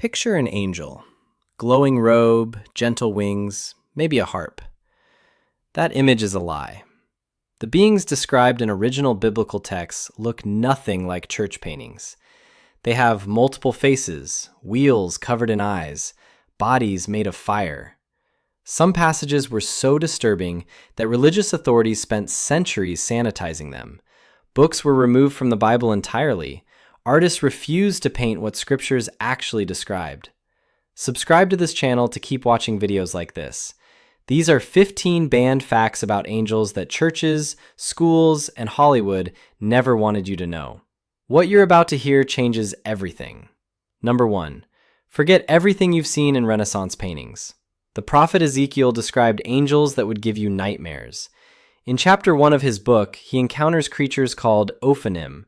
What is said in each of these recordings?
Picture an angel. Glowing robe, gentle wings, maybe a harp. That image is a lie. The beings described in original biblical texts look nothing like church paintings. They have multiple faces, wheels covered in eyes, bodies made of fire. Some passages were so disturbing that religious authorities spent centuries sanitizing them. Books were removed from the Bible entirely. Artists refused to paint what scriptures actually described. Subscribe to this channel to keep watching videos like this. These are 15 banned facts about angels that churches, schools, and Hollywood never wanted you to know. What you're about to hear changes everything. Number 1. Forget everything you've seen in Renaissance paintings. The prophet Ezekiel described angels that would give you nightmares. In chapter 1 of his book, he encounters creatures called Ophanim.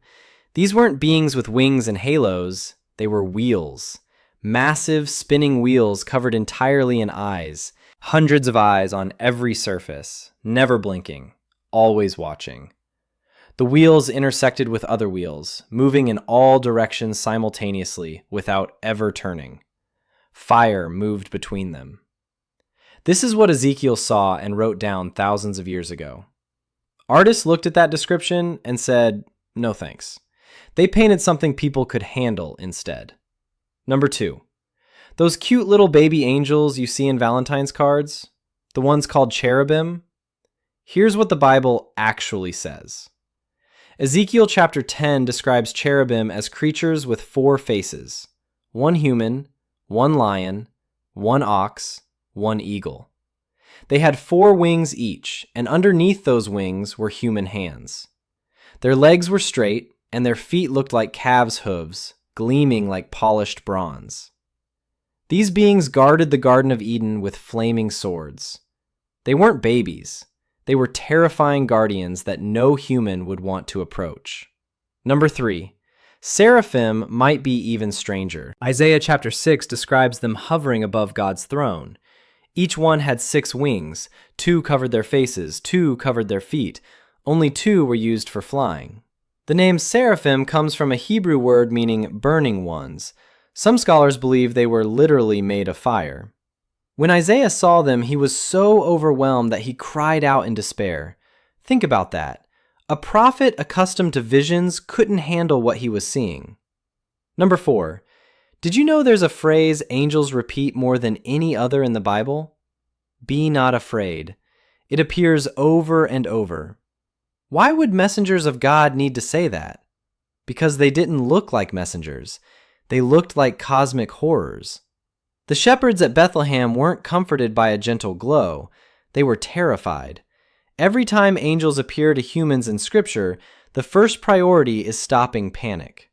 These weren't beings with wings and halos, they were wheels. Massive spinning wheels covered entirely in eyes. Hundreds of eyes on every surface, never blinking, always watching. The wheels intersected with other wheels, moving in all directions simultaneously without ever turning. Fire moved between them. This is what Ezekiel saw and wrote down thousands of years ago. Artists looked at that description and said, no thanks. They painted something people could handle instead. Number 2. Those cute little baby angels you see in Valentine's cards, the ones called cherubim, here's what the Bible actually says. Ezekiel chapter 10 describes cherubim as creatures with 4 faces, 1 human, 1 lion, 1 ox, 1 eagle. They had 4 wings each, and underneath those wings were human hands. Their legs were straight, and their feet looked like calves' hooves, gleaming like polished bronze. These beings guarded the Garden of Eden with flaming swords. They weren't babies. They were terrifying guardians that no human would want to approach. Number 3. Seraphim might be even stranger. Isaiah chapter 6 describes them hovering above God's throne. Each one had 6 wings. 2 covered their faces, 2 covered their feet. Only 2 were used for flying. The name seraphim comes from a Hebrew word meaning burning ones. Some scholars believe they were literally made of fire. When Isaiah saw them, he was so overwhelmed that he cried out in despair. Think about that. A prophet accustomed to visions couldn't handle what he was seeing. Number 4. Did you know there's a phrase angels repeat more than any other in the Bible? Be not afraid. It appears over and over. Why would messengers of God need to say that? Because they didn't look like messengers. They looked like cosmic horrors. The shepherds at Bethlehem weren't comforted by a gentle glow. They were terrified. Every time angels appear to humans in Scripture, the first priority is stopping panic.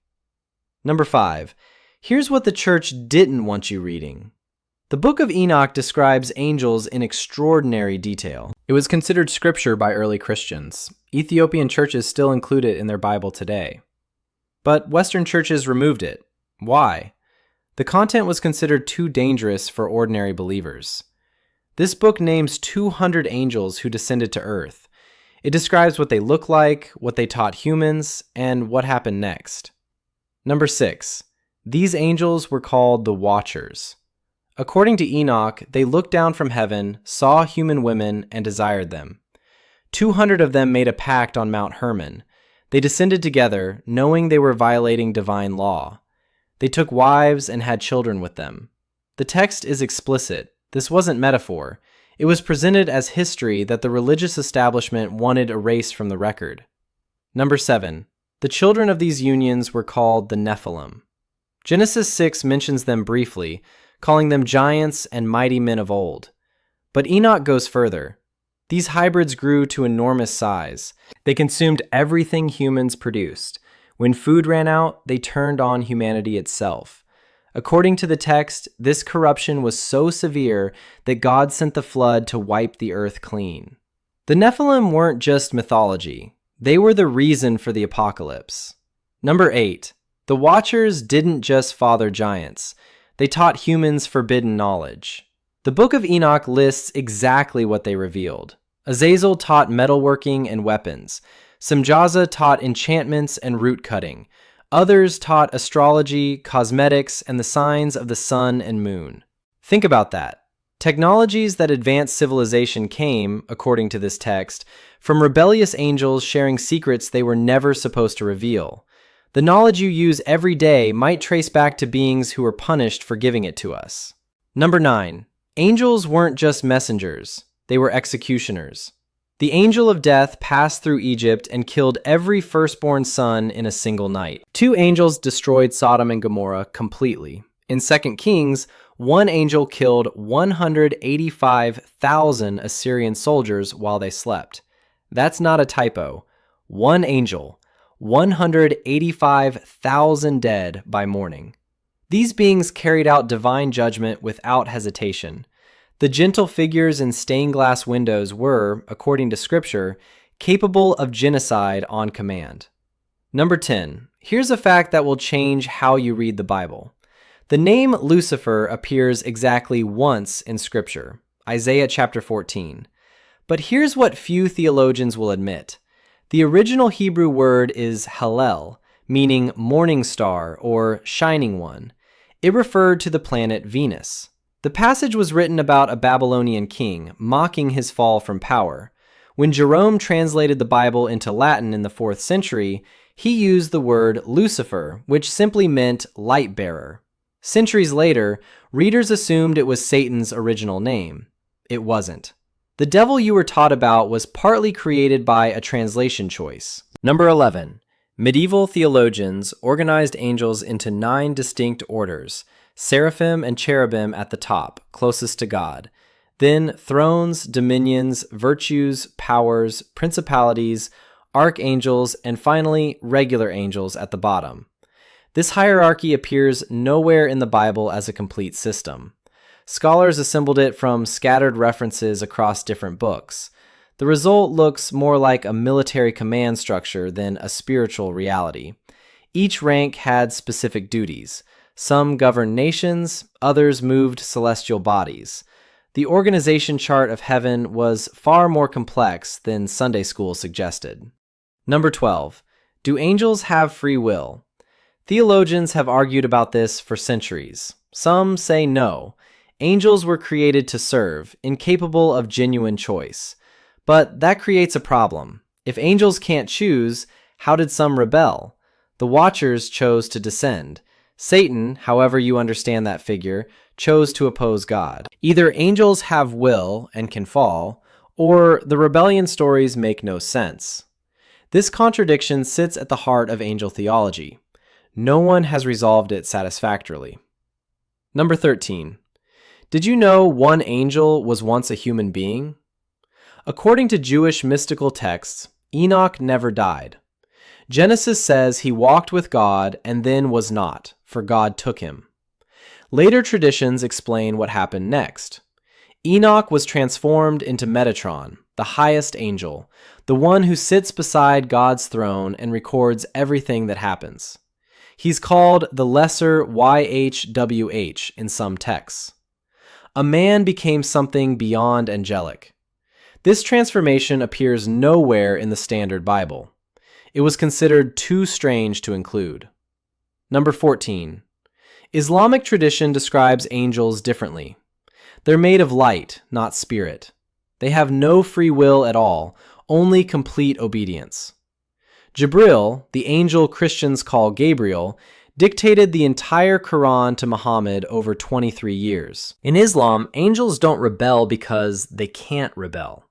Number 5. Here's what the church didn't want you reading. The book of Enoch describes angels in extraordinary detail. It was considered scripture by early Christians. Ethiopian churches still include it in their Bible today. But Western churches removed it. Why? The content was considered too dangerous for ordinary believers. This book names 200 angels who descended to earth. It describes what they look like, what they taught humans, and what happened next. Number 6. These angels were called the Watchers. According to Enoch, they looked down from heaven, saw human women, and desired them. 200 of them made a pact on Mount Hermon. They descended together, knowing they were violating divine law. They took wives and had children with them. The text is explicit. This wasn't metaphor. It was presented as history that the religious establishment wanted erased from the record. Number 7. The children of these unions were called the Nephilim. Genesis 6 mentions them briefly, calling them giants and mighty men of old. But Enoch goes further. These hybrids grew to enormous size. They consumed everything humans produced. When food ran out, they turned on humanity itself. According to the text, this corruption was so severe that God sent the flood to wipe the earth clean. The Nephilim weren't just mythology. They were the reason for the apocalypse. Number 8. The Watchers didn't just father giants. They taught humans forbidden knowledge. The Book of Enoch lists exactly what they revealed. Azazel taught metalworking and weapons. Semjaza taught enchantments and root cutting. Others taught astrology, cosmetics, and the signs of the sun and moon. Think about that. Technologies that advanced civilization came, according to this text, from rebellious angels sharing secrets they were never supposed to reveal. The knowledge you use every day might trace back to beings who were punished for giving it to us. Number 9. Angels weren't just messengers, they were executioners. The angel of death passed through Egypt and killed every firstborn son in a single night. 2 angels destroyed Sodom and Gomorrah completely. In 2 Kings, one angel killed 185,000 Assyrian soldiers while they slept. That's not a typo. One angel, 185,000 dead by morning. These beings carried out divine judgment without hesitation. The gentle figures in stained glass windows were, according to Scripture, capable of genocide on command. Number 10. Here's a fact that will change how you read the Bible. The name Lucifer appears exactly once in Scripture, Isaiah chapter 14. But here's what few theologians will admit. The original Hebrew word is Hallel, meaning morning star or shining one. It referred to the planet Venus. The passage was written about a Babylonian king, mocking his fall from power. When Jerome translated the Bible into Latin in the 4th century, he used the word Lucifer, which simply meant light bearer. Centuries later, readers assumed it was Satan's original name. It wasn't. The devil you were taught about was partly created by a translation choice. Number 11. Medieval theologians organized angels into 9 distinct orders, seraphim and cherubim at the top, closest to God. Then thrones, dominions, virtues, powers, principalities, archangels, and finally regular angels at the bottom. This hierarchy appears nowhere in the Bible as a complete system. Scholars assembled it from scattered references across different books. The result looks more like a military command structure than a spiritual reality. Each rank had specific duties. Some governed nations, others moved celestial bodies. The organization chart of heaven was far more complex than Sunday school suggested. Number 12. Do angels have free will? Theologians have argued about this for centuries. Some say no. Angels were created to serve, incapable of genuine choice. But that creates a problem. If angels can't choose, how did some rebel? The Watchers chose to descend. Satan, however you understand that figure, chose to oppose God. Either angels have will and can fall, or the rebellion stories make no sense. This contradiction sits at the heart of angel theology. No one has resolved it satisfactorily. Number 13. Did you know one angel was once a human being? According to Jewish mystical texts, Enoch never died. Genesis says he walked with God and then was not, for God took him. Later traditions explain what happened next. Enoch was transformed into Metatron, the highest angel, the one who sits beside God's throne and records everything that happens. He's called the Lesser YHWH in some texts. A man became something beyond angelic. This transformation appears nowhere in the Standard Bible. It was considered too strange to include. Number 14. Islamic tradition describes angels differently. They're made of light, not spirit. They have no free will at all, only complete obedience. Jibril, the angel Christians call Gabriel, dictated the entire Quran to Muhammad over 23 years. In Islam, angels don't rebel because they can't rebel.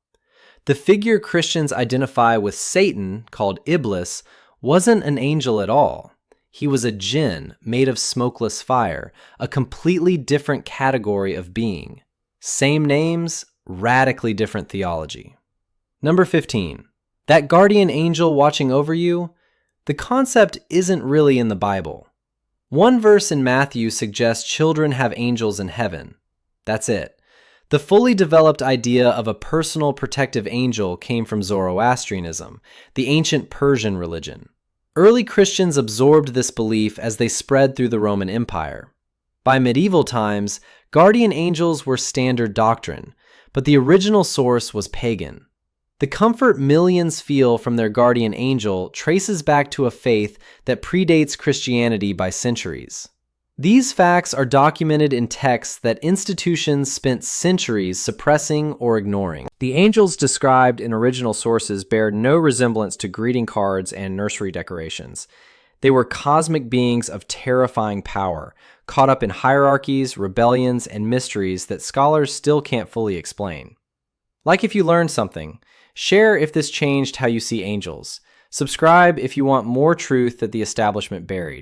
The figure Christians identify with Satan, called Iblis, wasn't an angel at all. He was a jinn made of smokeless fire, a completely different category of being. Same names, radically different theology. Number 15. That guardian angel watching over you? The concept isn't really in the Bible. One verse in Matthew suggests children have angels in heaven. That's it. The fully developed idea of a personal protective angel came from Zoroastrianism, the ancient Persian religion. Early Christians absorbed this belief as they spread through the Roman Empire. By medieval times, guardian angels were standard doctrine, but the original source was pagan. The comfort millions feel from their guardian angel traces back to a faith that predates Christianity by centuries. These facts are documented in texts that institutions spent centuries suppressing or ignoring. The angels described in original sources bear no resemblance to greeting cards and nursery decorations. They were cosmic beings of terrifying power, caught up in hierarchies, rebellions, and mysteries that scholars still can't fully explain. Like if you learned something, share if this changed how you see angels. Subscribe if you want more truth that the establishment buried.